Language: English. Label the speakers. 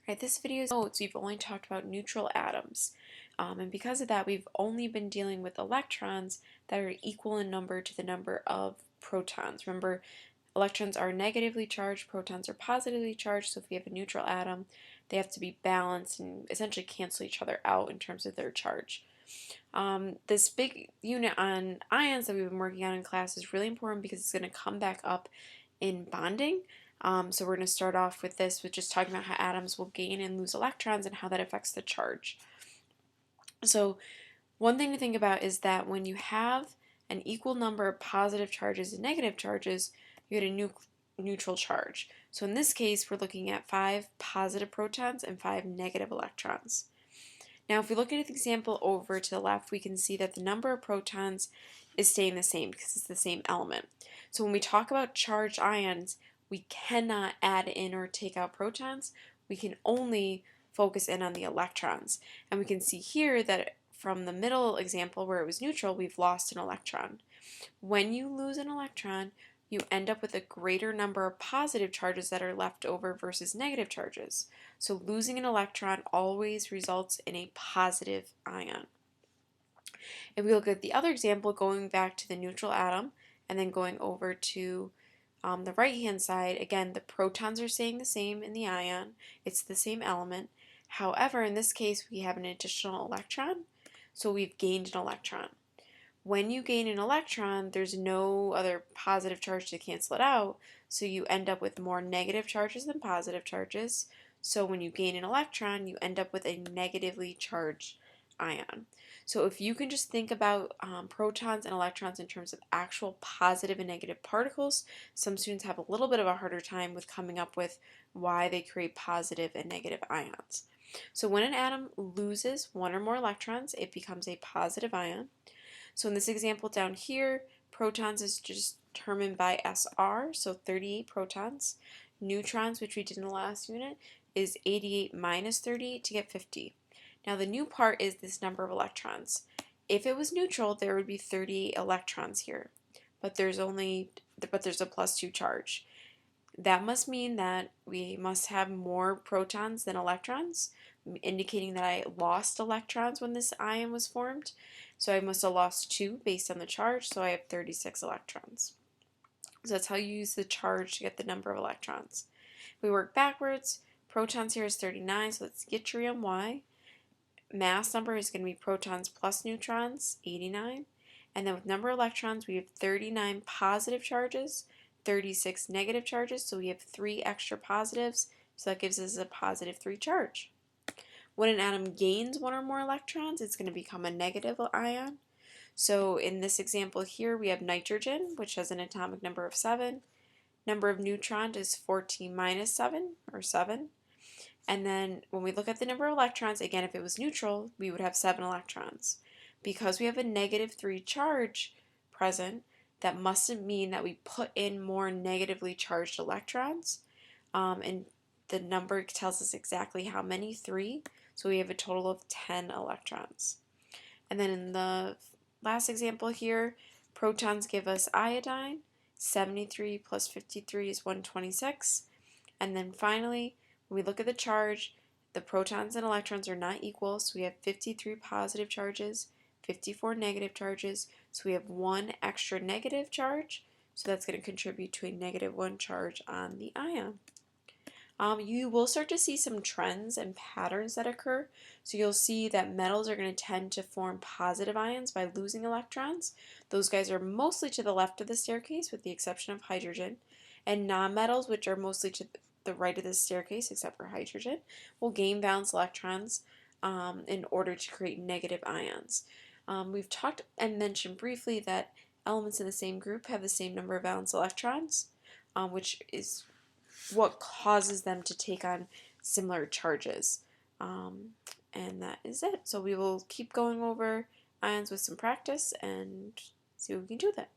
Speaker 1: Right, this video's notes, we've only talked about neutral atoms. And because of that, we've only been dealing with electrons that are equal in number to the number of protons. Remember, electrons are negatively charged, protons are positively charged, so if we have a neutral atom, they have to be balanced and essentially cancel each other out in terms of their charge. This big unit on ions that we've been working on in class is really important because it's going to come back up in bonding. So we're going to start off with this, with just talking about how atoms will gain and lose electrons and how that affects the charge. So one thing to think about is that when you have an equal number of positive charges and negative charges, you get a neutral charge. So in this case, we're looking at 5 positive protons and 5 negative electrons. Now, if we look at the example over to the left, we can see that the number of protons is staying the same because it's the same element. So when we talk about charged ions, we cannot add in or take out protons. We can only focus in on the electrons. And we can see here that from the middle example where it was neutral, we've lost an electron. When you lose an electron, you end up with a greater number of positive charges that are left over versus negative charges. So losing an electron always results in a positive ion. If we look at the other example, going back to the neutral atom and then going over to the right-hand side, again, the protons are staying the same in the ion. It's the same element. However, in this case, we have an additional electron, so we've gained an electron. When you gain an electron, there's no other positive charge to cancel it out, so you end up with more negative charges than positive charges. So when you gain an electron, you end up with a negatively charged ion. So if you can just think about protons and electrons in terms of actual positive and negative particles, some students have a little bit of a harder time with coming up with why they create positive and negative ions. So when an atom loses one or more electrons, it becomes a positive ion. So in this example down here, protons is just determined by SR, so 38 protons. Neutrons, which we did in the last unit, is 88 minus 38 to get 50. Now the new part is this number of electrons. If it was neutral, there would be 38 electrons here, but there's a plus 2 charge. That must mean that we must have more protons than electrons, indicating that I lost electrons when this ion was formed. So I must have lost 2 based on the charge, so I have 36 electrons. So that's how you use the charge to get the number of electrons. If we work backwards, protons here is 39, so that's yttrium Y. Mass number is going to be protons plus neutrons, 89. And then with number of electrons, we have 39 positive charges, 36 negative charges, so we have 3 extra positives, so that gives us a positive 3 charge. When an atom gains 1 or more electrons, it's going to become a negative ion. So in this example here, we have nitrogen, which has an atomic number of 7. Number of neutrons is 14 minus 7, or 7. And then when we look at the number of electrons, again, if it was neutral, we would have 7 electrons. Because we have a negative 3 charge present, that mustn't mean that we put in more negatively charged electrons. And the number tells us exactly how many, 3. So we have a total of 10 electrons. And then in the last example here, protons give us iodine. 73 plus 53 is 126. And then finally, when we look at the charge, the protons and electrons are not equal, so we have 53 positive charges, 54 negative charges, so we have 1 extra negative charge, so that's going to contribute to a negative 1 charge on the ion. You will start to see some trends and patterns that occur. So you'll see that metals are going to tend to form positive ions by losing electrons. Those guys are mostly to the left of the staircase with the exception of hydrogen. And nonmetals, which are mostly to the right of the staircase except for hydrogen, will gain valence electrons in order to create negative ions. We've talked and mentioned briefly that elements in the same group have the same number of valence electrons, which is what causes them to take on similar charges. And that is it. So we will keep going over ions with some practice and see what we can do with it.